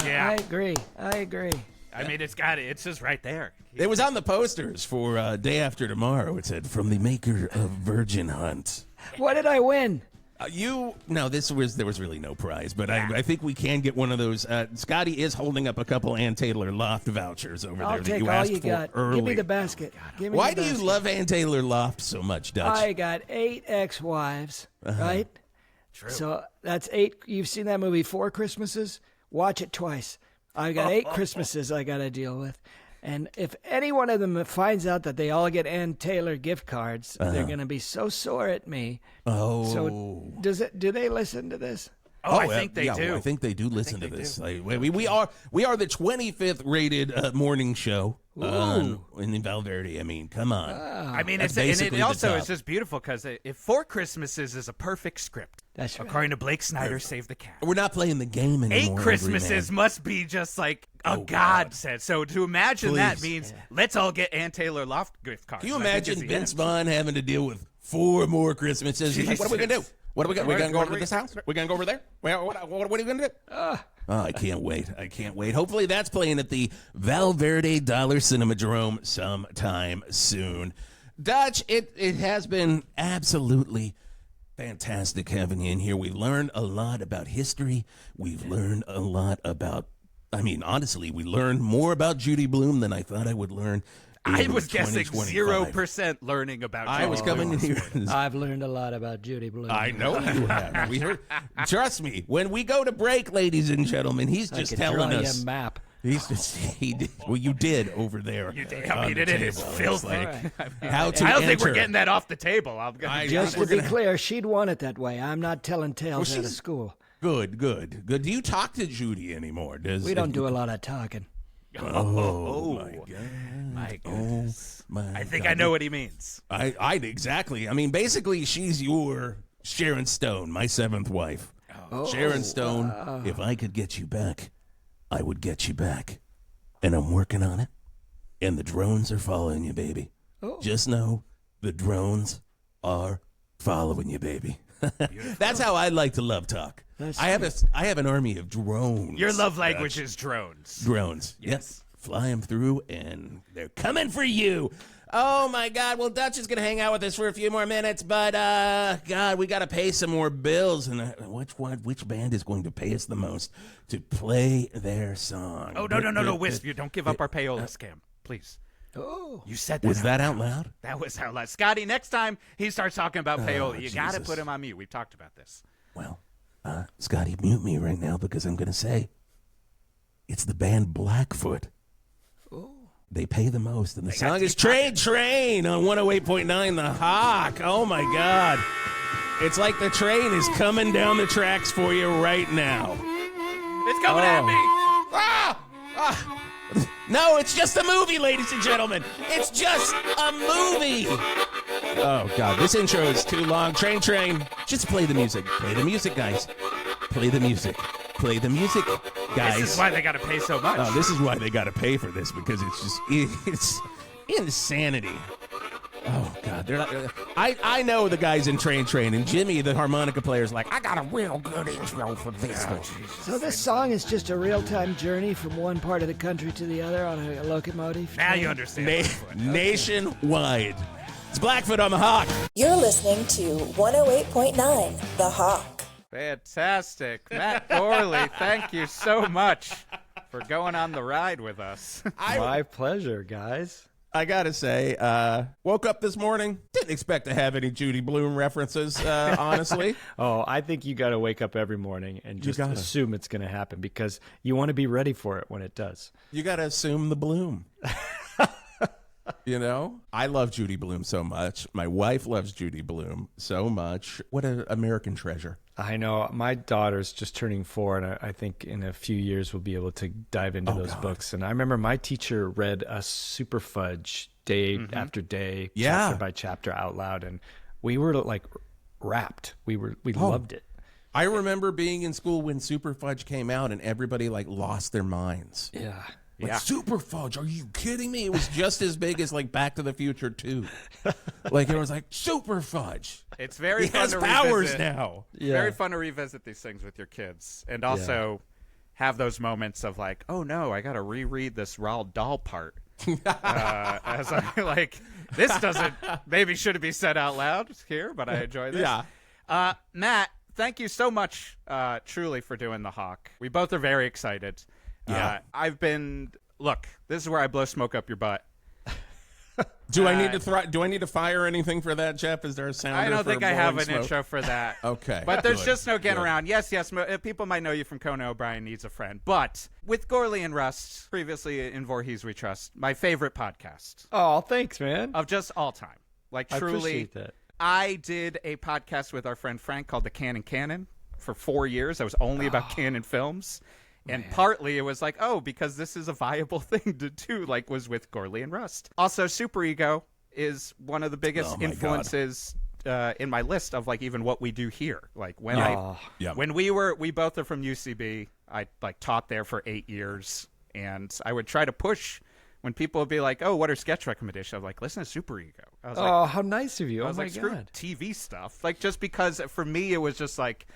Yeah, I agree. I mean, it's just right there. It was on the posters for Day After Tomorrow. It said, from the maker of Virgin Hunt. What did I win? There was really no prize, but I think we can get one of those. Scotty is holding up a couple Ann Taylor Loft vouchers over I'll there that take you all asked you for got. early. Give me the basket. Give me Why the do you basket. love Ann Taylor Loft so much, Dutch? I got 8 ex-wives, right? True. So that's 8. You've seen that movie 4 Christmases? Watch it twice. I got 8 Christmases I got to deal with. And if any one of them finds out that they all get Ann Taylor gift cards, they're going to be so sore at me. Oh. So do they listen to this? Oh, I think they do. I think they do listen to this. Like, we are the 25th rated morning show in Val Verde. I mean, come on. I mean, That's and it basically also the is top. just beautiful because if 4 Christmases is a perfect script, That's right. according to Blake Snyder, Save the Cat. We're not playing the game anymore. 8 Christmases must be just like a god said. So to imagine that Please. means let's all get Ann Taylor Loft gift cards. Can you I think imagine is the Vince answer. Vaughn having to deal with 4 more Christmases? He's like, what are we going to do? What are we going to do? We're going to go over to this house? We're going to go over there? What are you going to do? Oh, I can't wait. I can't wait. Hopefully that's playing at the Val Verde Dollar Cinemadrome sometime soon. Dutch, it has been absolutely fantastic having you in here. We learned a lot about history. We've learned a lot about, honestly, we learned more about Judy Blume than I thought I would learn. I in was guessing 2025. 0% learning about I was coming in here. I've learned a lot about Judy Blume. I know you have. We heard. Trust me. When we go to break, ladies and gentlemen, he's I just could telling draw you us. a map. He did. Well, you did over there. You did. on I mean, the it is table. It's filthy. like, how to I don't think we're enter. getting that off the table. I'm gonna be Just honest. to be clear, she'd want it that way. I'm not telling tales out of she's- school. Good. Do you talk to Judy anymore? We don't do a lot of talking. Oh my God. My goodness. My I think God. I know what he means. I exactly. I mean, basically, she's your Sharon Stone, my 7th wife. Sharon Stone. If I could get you back, I would get you back, and I'm working on it. And the drones are following you, baby. Just know the drones are following you, baby. That's how I like to love talk. I have an army of drones. Your love language is drones. Drones. Yes. Fly them through, and they're coming for you. Oh, my God. Well, Dutch is going to hang out with us for a few more minutes, but, God, we got to pay some more bills. And which band is going to pay us the most to play their song? Oh, no, Wisp. You don't give up our payola scam, please. Oh. You said that. Was that out loud? That was out loud. Scotty, next time he starts talking about payola, you got to Jesus. put him on mute. We've talked about this. Well, Scotty, mute me right now because I'm going to say it's the band Blackfoot. They pay the most, and the song is Train on 108.9 The Hawk. Oh, my God. It's like the train is coming down the tracks for you right now. It's coming at me. No, it's just a movie, ladies and gentlemen. It's just a movie. Oh, God, this intro is too long. Train. Just play the music. Play the music, guys. Play the music. Play the music, guys. This is why they got to pay so much. Oh, this is why they got to pay for this, because it's insanity. Oh, God. They're not, I know the guys in Train, and Jimmy, the harmonica player, is like, I got a real good intro for this one. So this song is just a real-time journey from one part of the country to the other on a locomotive? Now you understand. Nationwide. It's Blackfoot on the Hawk. You're listening to 108.9 The Hawk. Fantastic. Matt Gourley, thank you so much for going on the ride with us. My pleasure, guys. I gotta say, woke up this morning, didn't expect to have any Judy Blume references, honestly. Oh, I think you got to wake up every morning and just gotta. assume it's going to happen because you want to be ready for it when it does. You gotta assume the bloom. You know, I love Judy Blume so much. My wife loves Judy Blume so much. What an American treasure. I know. My daughter's just turning 4, and I think in a few years we'll be able to dive into those books. And I remember my teacher read us Super Fudge day after day, chapter by chapter out loud, and we were like rapt. We loved it. I remember being in school when Super Fudge came out, and everybody like lost their minds. Yeah. Like, Super Fudge, are you kidding me? It was just as big as like Back to the Future 2. Like it was like Super Fudge. It's very He fun has to powers revisit. now. It's very fun to revisit these things with your kids, and also have those moments of like, oh no, I got to reread this Roald Dahl part. As I'm like, this doesn't maybe shouldn't be said out loud here, but I enjoy this. Yeah. Matt, thank you so much, truly, for doing the Hawk. We both are very excited. Yeah. Look, this is where I blow smoke up your butt. Do I need to fire anything for that, Jeff? Is there a sounder? I don't for think I have blowing an smoke? intro for that. Okay. But there's Good. just no getting Good. around. Yes, people might know you from Conan O'Brien Needs a Friend. But with Gourley and Rust, previously in Voorhees We Trust, my favorite podcast Oh, thanks, man. of just all time. Like, I truly, appreciate that. I did a podcast with our friend Frank called The Canon for 4 years. That was only about Canon films. And partly it was like, because this is a viable thing to do, like was with Gourley and Rust. Also, Super Ego is one of the biggest influences in my list of like even what we do here. Like when when we both are from UCB, I like taught there for 8 years, and I would try to push when people would be like, "Oh, what are sketch recommendations?" I'm like, "Listen to Super Ego." I was like, how nice of you! I was my like, screw God. TV stuff. Like just because for me it was just like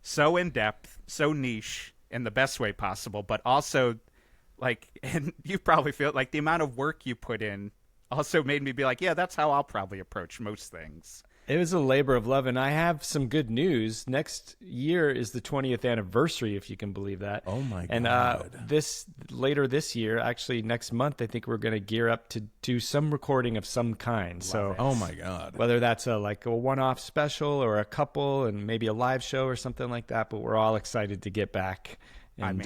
so in depth, so niche in the best way possible, but also like, and you probably feel like the amount of work you put in also made me be like, yeah, that's how I'll probably approach most things. It was a labor of love, and I have some good news. Next year is the 20th anniversary, if you can believe that. Oh, my And God. later this year, actually next month, I think we're going to gear up to do some recording of some kind. Oh my God. Whether that's a one-off special or a couple and maybe a live show or something like that, but we're all excited to get back and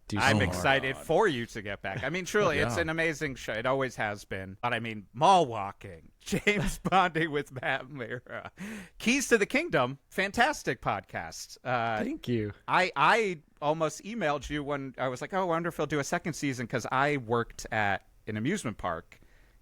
do some I'm more. excited for you to get back. I mean, truly, it's an amazing show. It always has been. But I mean, mall walking, James Bonding with Matt Mira, Keys to the Kingdom, fantastic podcast. Thank you. I almost emailed you when I was like, oh, I wonder if he'll do a second season, because I worked at an amusement park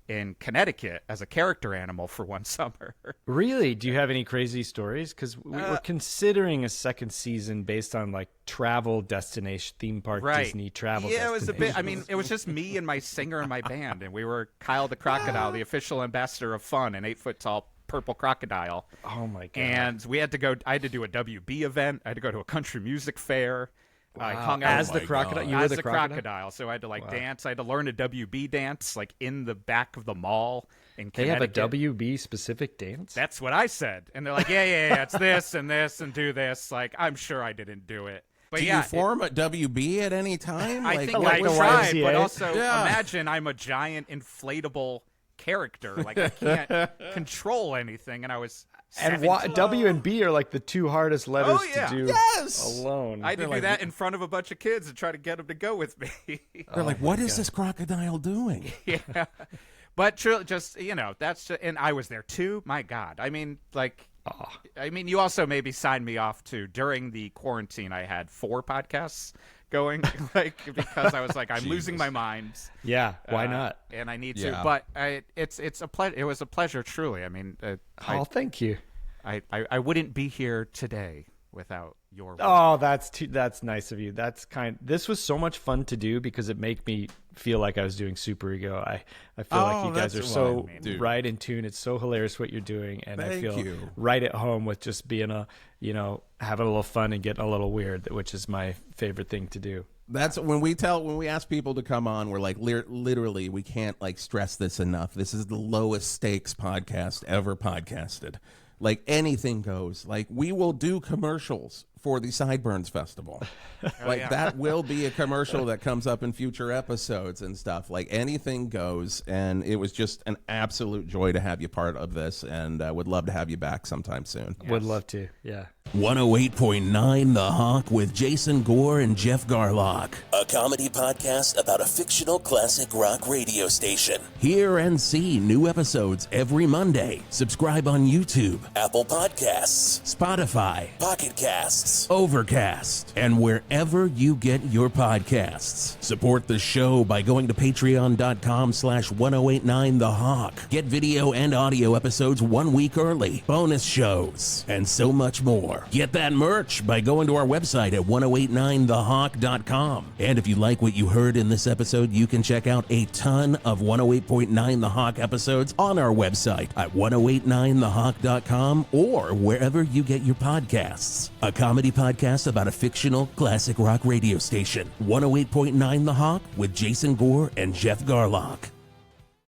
in Connecticut as a character animal for one summer. Really? Do you have any crazy stories? Because we're considering a second season based on like travel destination, theme park, Disney travel. Yeah, it was a bit. I mean, it was just me and my singer and my band, and we were Kyle the Crocodile, the official ambassador of fun, an 8-foot-tall purple crocodile. Oh my God! And we had to go. I had to do a WB event. I had to go to a country music fair. I hung out as the crocodile. You were as the the crocodile, so I had to dance. I had to learn a WB dance like in the back of the mall in They have a Connecticut. WB specific dance. That's what I said, and they're like, yeah, it's this and this and do this. Like, I'm sure I didn't do it, but Do yeah, you form a WB at any time? I think like I the tried, YMCA? but also Yeah. imagine I'm a giant inflatable character. Like I can't control anything, and I was. And 17. W and B are like the two hardest letters yeah. to do Yes! alone. I had to do that in front of a bunch of kids and try to get them to go with me. They're like, what is this crocodile doing? Yeah, but truly, just that's just, and I was there too. My God, I mean, you also maybe signed me off to during the quarantine. I had 4 podcasts going, because I was like, I'm losing my mind. Yeah, why not? And I need Yeah. to, but it's a pleasure. It was a pleasure, truly. I mean, Thank you. I wouldn't be here today without your work. Oh, that's nice of you. This was so much fun to do because it made me feel like I was doing Super Ego. I feel like you guys that's are so what I mean, dude. right in tune. It's so hilarious what you're doing, and I Thank feel you. right at home with just being having a little fun and getting a little weird, which is my favorite thing to do. That's when we ask people to come on, we're like, literally, we can't stress this enough. This is the lowest stakes podcast ever podcasted. Like anything goes. Like we will do commercials for the Sideburns Festival. That will be a commercial that comes up in future episodes and stuff. Like anything goes. And it was just an absolute joy to have you part of this, and would love to have you back sometime soon. Would love to. Yeah. 108.9 The Hawk with Jason Gore and Jeff Garlock. A comedy podcast about a fictional classic rock radio station. Hear and see new episodes every Monday. Subscribe on YouTube, Apple Podcasts, Spotify, Pocket Casts, Overcast, and wherever you get your podcasts. Support the show by going to patreon.com/1089 The Hawk. Get video and audio episodes 1 week early, bonus shows, and so much more. Get that merch by going to our website at 1089thehawk.com. And if you like what you heard in this episode, you can check out a ton of 108.9 The Hawk episodes on our website at 1089thehawk.com or wherever you get your podcasts. A comedy podcast about a fictional classic rock radio station. 108.9 The Hawk with Jason Gore and Jeff Garlock.